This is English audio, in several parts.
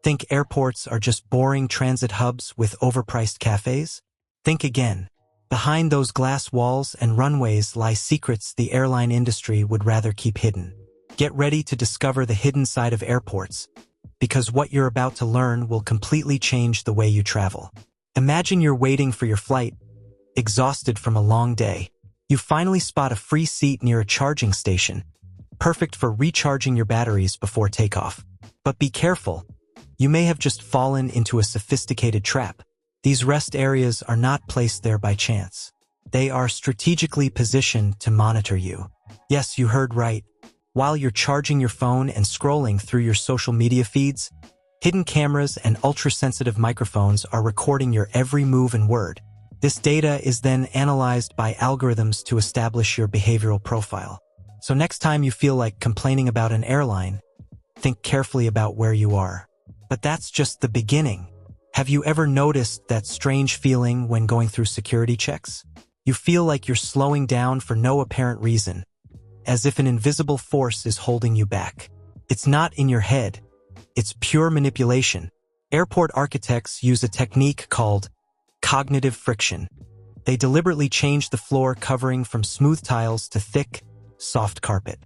Think airports are just boring transit hubs with overpriced cafes? Think again. Behind those glass walls and runways lie secrets the airline industry would rather keep hidden. Get ready to discover the hidden side of airports, because what you're about to learn will completely change the way you travel. Imagine you're waiting for your flight, exhausted from a long day. You finally spot a free seat near a charging station, perfect for recharging your batteries before takeoff. But be careful. You may have just fallen into a sophisticated trap. These rest areas are not placed there by chance. They are strategically positioned to monitor you. Yes, you heard right. While you're charging your phone and scrolling through your social media feeds, hidden cameras and ultra-sensitive microphones are recording your every move and word. This data is then analyzed by algorithms to establish your behavioral profile. So next time you feel like complaining about an airline, think carefully about where you are. But that's just the beginning. Have you ever noticed that strange feeling when going through security checks? You feel like you're slowing down for no apparent reason, as if an invisible force is holding you back. It's not in your head. It's pure manipulation. Airport architects use a technique called cognitive friction. They deliberately change the floor covering from smooth tiles to thick, soft carpet.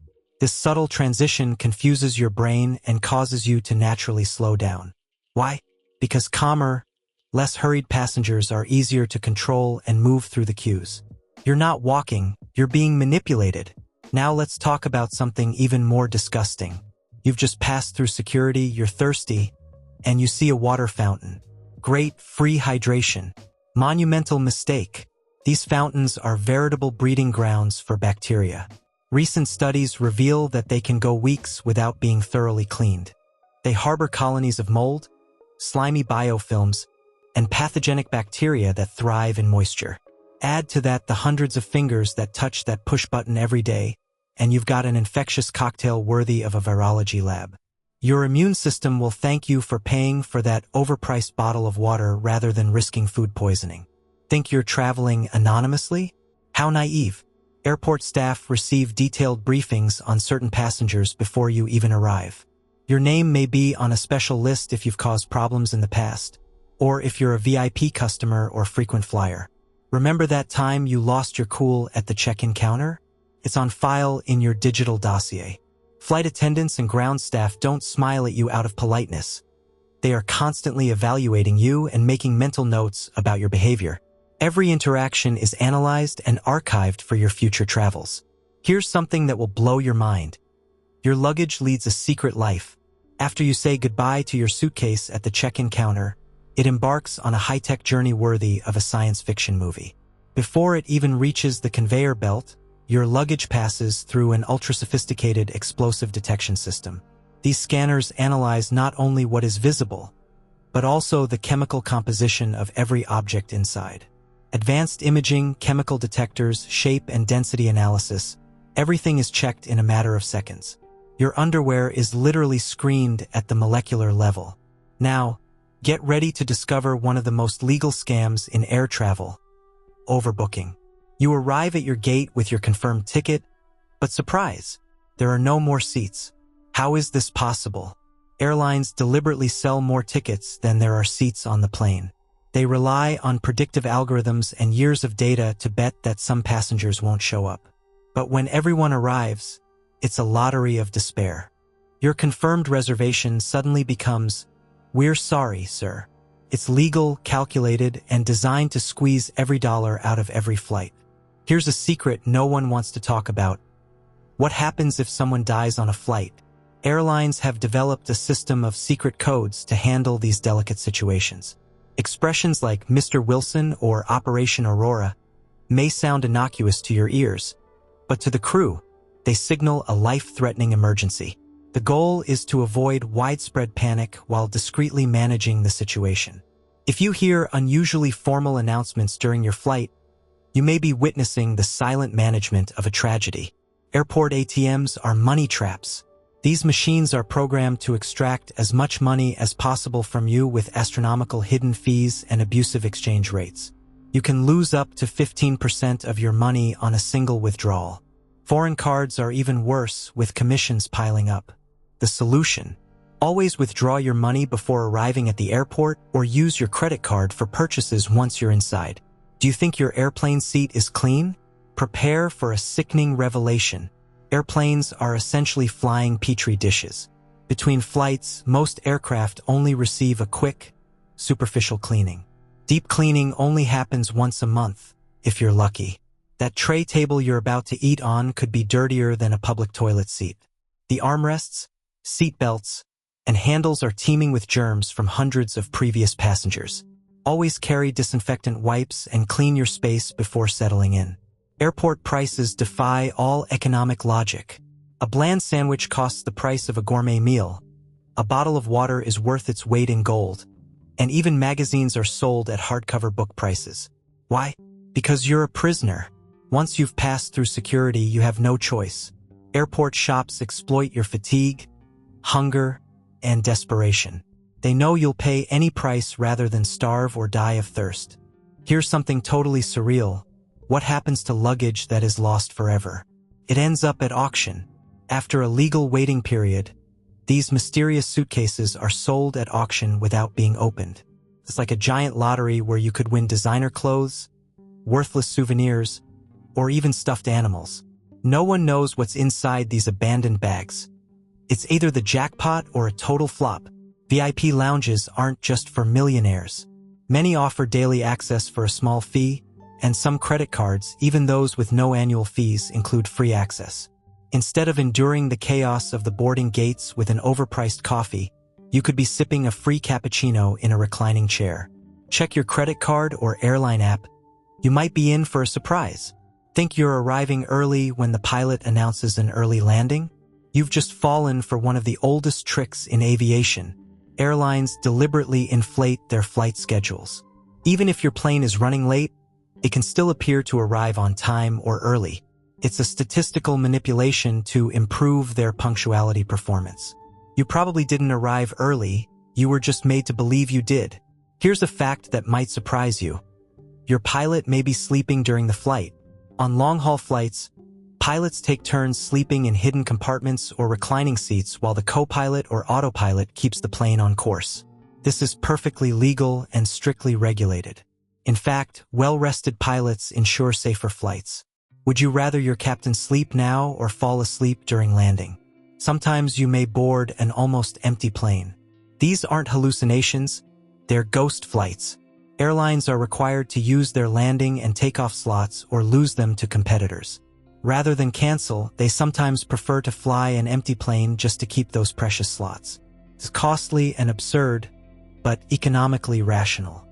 This subtle transition confuses your brain and causes you to naturally slow down. Why? Because calmer, less hurried passengers are easier to control and move through the queues. You're not walking, you're being manipulated. Now let's talk about something even more disgusting. You've just passed through security, you're thirsty, and you see a water fountain. Great free hydration. Monumental mistake. These fountains are veritable breeding grounds for bacteria. Recent studies reveal that they can go weeks without being thoroughly cleaned. They harbor colonies of mold, slimy biofilms, and pathogenic bacteria that thrive in moisture. Add to that the hundreds of fingers that touch that push button every day, and you've got an infectious cocktail worthy of a virology lab. Your immune system will thank you for paying for that overpriced bottle of water rather than risking food poisoning. Think you're traveling anonymously? How naive. Airport staff receive detailed briefings on certain passengers before you even arrive. Your name may be on a special list if you've caused problems in the past, or if you're a VIP customer or frequent flyer. Remember that time you lost your cool at the check-in counter? It's on file in your digital dossier. Flight attendants and ground staff don't smile at you out of politeness. They are constantly evaluating you and making mental notes about your behavior. Every interaction is analyzed and archived for your future travels. Here's something that will blow your mind. Your luggage leads a secret life. After you say goodbye to your suitcase at the check-in counter, it embarks on a high-tech journey worthy of a science fiction movie. Before it even reaches the conveyor belt, your luggage passes through an ultra-sophisticated explosive detection system. These scanners analyze not only what is visible, but also the chemical composition of every object inside. Advanced imaging, chemical detectors, shape and density analysis, everything is checked in a matter of seconds. Your underwear is literally screened at the molecular level. Now, get ready to discover one of the most legal scams in air travel: overbooking. You arrive at your gate with your confirmed ticket, but surprise, there are no more seats. How is this possible? Airlines deliberately sell more tickets than there are seats on the plane. They rely on predictive algorithms and years of data to bet that some passengers won't show up. But when everyone arrives, it's a lottery of despair. Your confirmed reservation suddenly becomes, "We're sorry, sir." It's legal, calculated, and designed to squeeze every dollar out of every flight. Here's a secret no one wants to talk about. What happens if someone dies on a flight? Airlines have developed a system of secret codes to handle these delicate situations. Expressions like Mr. Wilson or Operation Aurora may sound innocuous to your ears, but to the crew, they signal a life-threatening emergency. The goal is to avoid widespread panic while discreetly managing the situation. If you hear unusually formal announcements during your flight, you may be witnessing the silent management of a tragedy. Airport ATMs are money traps. These machines are programmed to extract as much money as possible from you with astronomical hidden fees and abusive exchange rates. You can lose up to 15% of your money on a single withdrawal. Foreign cards are even worse, with commissions piling up. The solution: Always withdraw your money before arriving at the airport or use your credit card for purchases once you're inside. Do you think your airplane seat is clean? Prepare for a sickening revelation. Airplanes are essentially flying petri dishes. Between flights, most aircraft only receive a quick, superficial cleaning. Deep cleaning only happens once a month, if you're lucky. That tray table you're about to eat on could be dirtier than a public toilet seat. The armrests, seat belts, and handles are teeming with germs from hundreds of previous passengers. Always carry disinfectant wipes and clean your space before settling in. Airport prices defy all economic logic. A bland sandwich costs the price of a gourmet meal. A bottle of water is worth its weight in gold. And even magazines are sold at hardcover book prices. Why? Because you're a prisoner. Once you've passed through security, you have no choice. Airport shops exploit your fatigue, hunger, and desperation. They know you'll pay any price rather than starve or die of thirst. Here's something totally surreal. What happens to luggage that is lost forever? It ends up at auction. After a legal waiting period, these mysterious suitcases are sold at auction without being opened. It's like a giant lottery where you could win designer clothes, worthless souvenirs, or even stuffed animals. No one knows what's inside these abandoned bags. It's either the jackpot or a total flop. VIP lounges aren't just for millionaires. Many offer daily access for a small fee, and some credit cards, even those with no annual fees, include free access. Instead of enduring the chaos of the boarding gates with an overpriced coffee, you could be sipping a free cappuccino in a reclining chair. Check your credit card or airline app. You might be in for a surprise. Think you're arriving early when the pilot announces an early landing? You've just fallen for one of the oldest tricks in aviation. Airlines deliberately inflate their flight schedules. Even if your plane is running late, it can still appear to arrive on time or early. It's a statistical manipulation to improve their punctuality performance. You probably didn't arrive early, you were just made to believe you did. Here's a fact that might surprise you. Your pilot may be sleeping during the flight. On long-haul flights, pilots take turns sleeping in hidden compartments or reclining seats while the co-pilot or autopilot keeps the plane on course. This is perfectly legal and strictly regulated. In fact, well-rested pilots ensure safer flights. Would you rather your captain sleep now or fall asleep during landing? Sometimes you may board an almost empty plane. These aren't hallucinations, they're ghost flights. Airlines are required to use their landing and takeoff slots or lose them to competitors. Rather than cancel, they sometimes prefer to fly an empty plane just to keep those precious slots. It's costly and absurd, but economically rational.